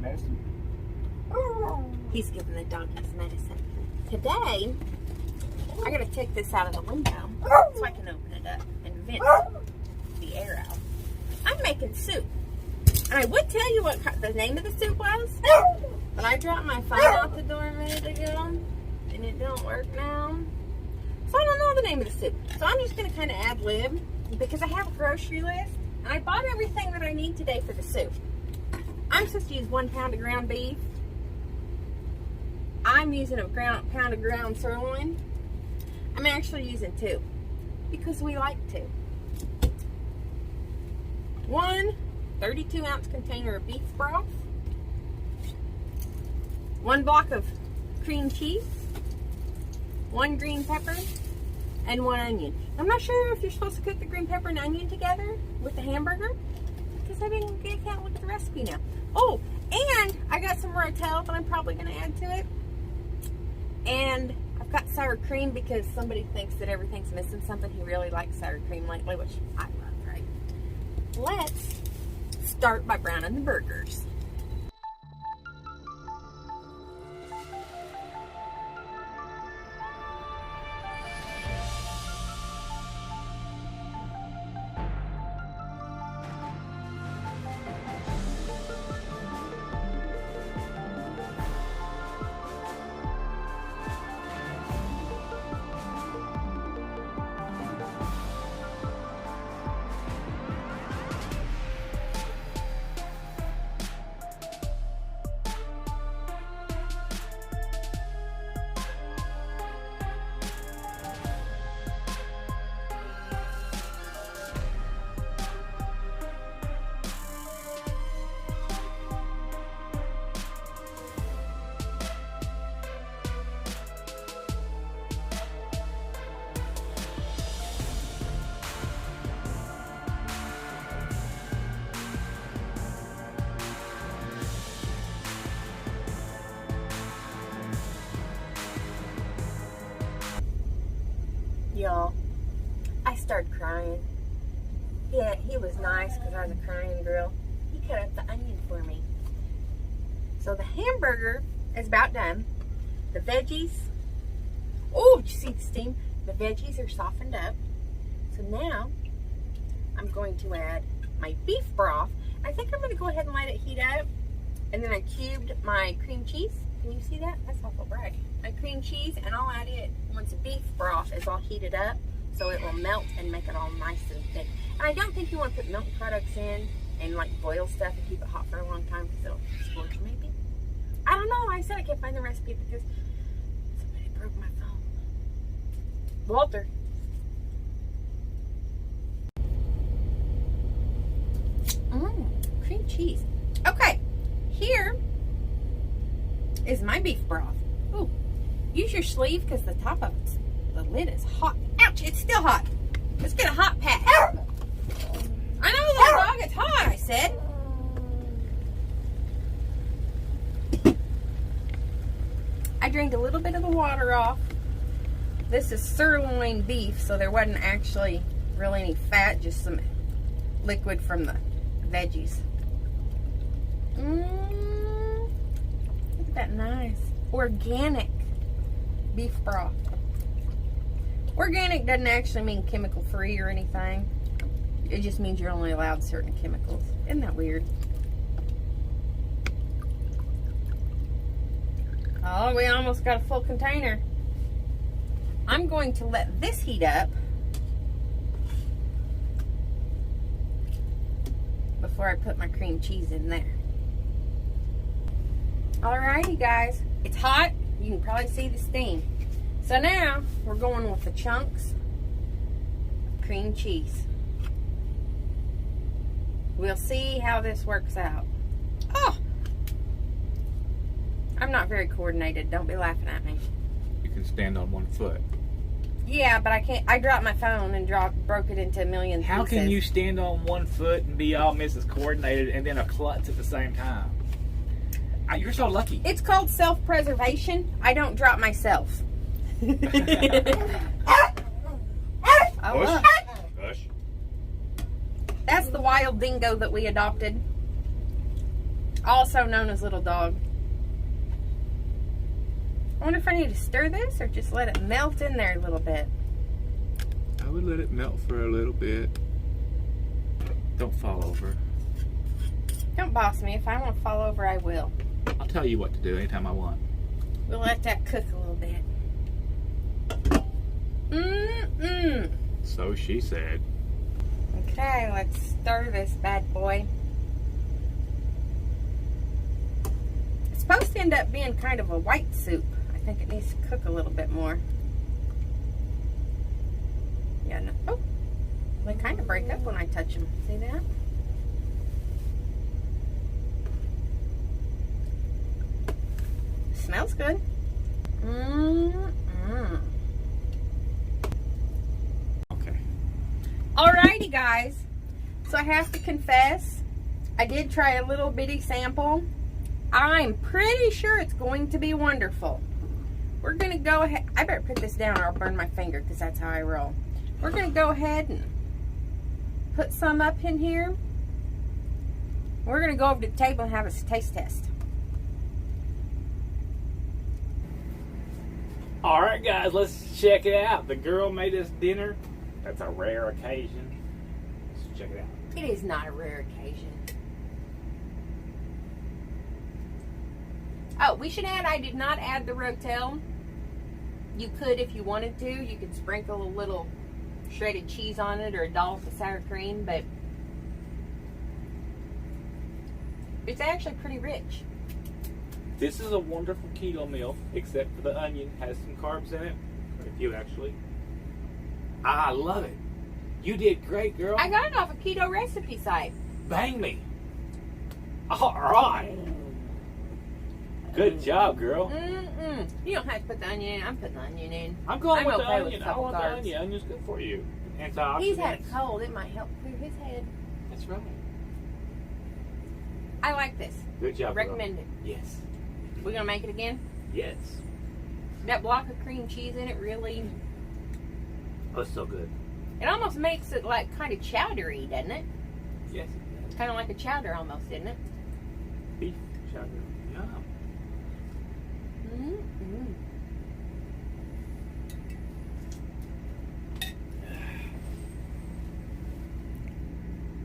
medicine? He's giving the doggies medicine. Today, I gotta take this out of the window so I can open it up and vent the air out. I'm making soup. And I would tell you what the name of the soup was, but I dropped my phone out the door a minute ago, and it don't work now. So I don't know the name of the soup. So I'm just gonna kind of ad-lib, because I have a grocery list, and I bought everything that I need today for the soup. I'm supposed to use 1 pound of ground beef. I'm using a pound of ground sirloin. I'm actually using 2 because we like to. 1 32-ounce container of beef broth, 1 block of cream cheese, 1 green pepper, and 1 onion. I'm not sure if you're supposed to cook the green pepper and onion together with the hamburger because I can't look at the recipe now. Oh, and I got some rotel that I'm probably going to add to it. And I've got sour cream because somebody thinks that everything's missing something. He really likes sour cream lately, which I love, right? Let's start by browning the burgers. Y'all, I started crying. Yeah, he was nice because I was a crying girl. He cut up the onion for me. So the hamburger is about done. The veggies, oh, did you see the steam? The veggies are softened up. So now I'm going to add my beef broth. I think I'm going to go ahead and let it heat up. And then I cubed my cream cheese. Can you see that? That's awful bright. My cream cheese, and I'll add it once the beef broth is all heated up, so it will melt and make it all nice and thick. And I don't think you want to put milk products in and like boil stuff and keep it hot for a long time because it'll scorch maybe. I don't know. I said I can't find the recipe because somebody broke my phone. Walter. Cream cheese. Okay, here is my beef broth. Ooh, use your sleeve because the top of it, the lid is hot. Ouch, it's still hot. Let's get a hot pack. I know, little dog, it's hot, I said. I drank a little bit of the water off. This is sirloin beef, so there wasn't actually really any fat, just some liquid from the veggies. Look at that nice organic beef broth. Organic doesn't actually mean chemical free or anything. It just means you're only allowed certain chemicals. Isn't that weird? Oh, we almost got a full container. I'm going to let this heat up before I put my cream cheese in there. Alrighty guys, it's hot. You can probably see the steam. So now we're going with the chunks of cream cheese. We'll see how this works out. Oh, I'm not very coordinated. Don't be laughing at me. You can stand on 1 foot. Yeah, but I can't. I dropped my phone and broke it into a million pieces. How can you stand on 1 foot and be all Mrs. Coordinated and then a klutz at the same time? You're so lucky. It's called self-preservation. I don't drop myself. Hush. Hush. That's the wild dingo that we adopted. Also known as little dog. I wonder if I need to stir this or just let it melt in there a little bit. I would let it melt for a little bit. Don't fall over. Don't boss me. If I want to fall over, I will. I'll tell you what to do anytime I want. We'll let that cook a little bit. Mmm. So she said. Okay, let's stir this bad boy. It's supposed to end up being kind of a white soup. I think it needs to cook a little bit more. Yeah, no. Oh, they kind of break up when I touch them. See that? Smells good. Okay. Alrighty, guys. So I have to confess, I did try a little bitty sample. I'm pretty sure it's going to be wonderful. We're going to go ahead. I better put this down or I'll burn my finger because that's how I roll. We're going to go ahead and put some up in here. We're going to go over to the table and have a taste test. All right, guys, let's check it out. The girl made us dinner. That's a rare occasion. Let's check it out. It is not a rare occasion. Oh, we should add, I did not add the Rotel. You could if you wanted to. You could sprinkle a little shredded cheese on it or a dollop of sour cream, but it's actually pretty rich. This is a wonderful keto meal, except for the onion has some carbs in it. Quite a few, actually. I love it. You did great, girl. I got it off a keto recipe site. Bang me. All right. Good job, girl. You don't have to put the onion in. I'm putting the onion in. I'm going with the okay with onion. a I couple want the carbs. onion. Onion's good for you. Antioxidants. He's had a cold. It might help clear his head. That's right. I like this. Good job, Recommend it. girl. Yes. We're going to make it again? Yes. That block of cream cheese in it really... Oh, it's so good. It almost makes it like kind of chowdery, doesn't it? Yes, it does. Kind of like a chowder almost, isn't it? Beef chowder.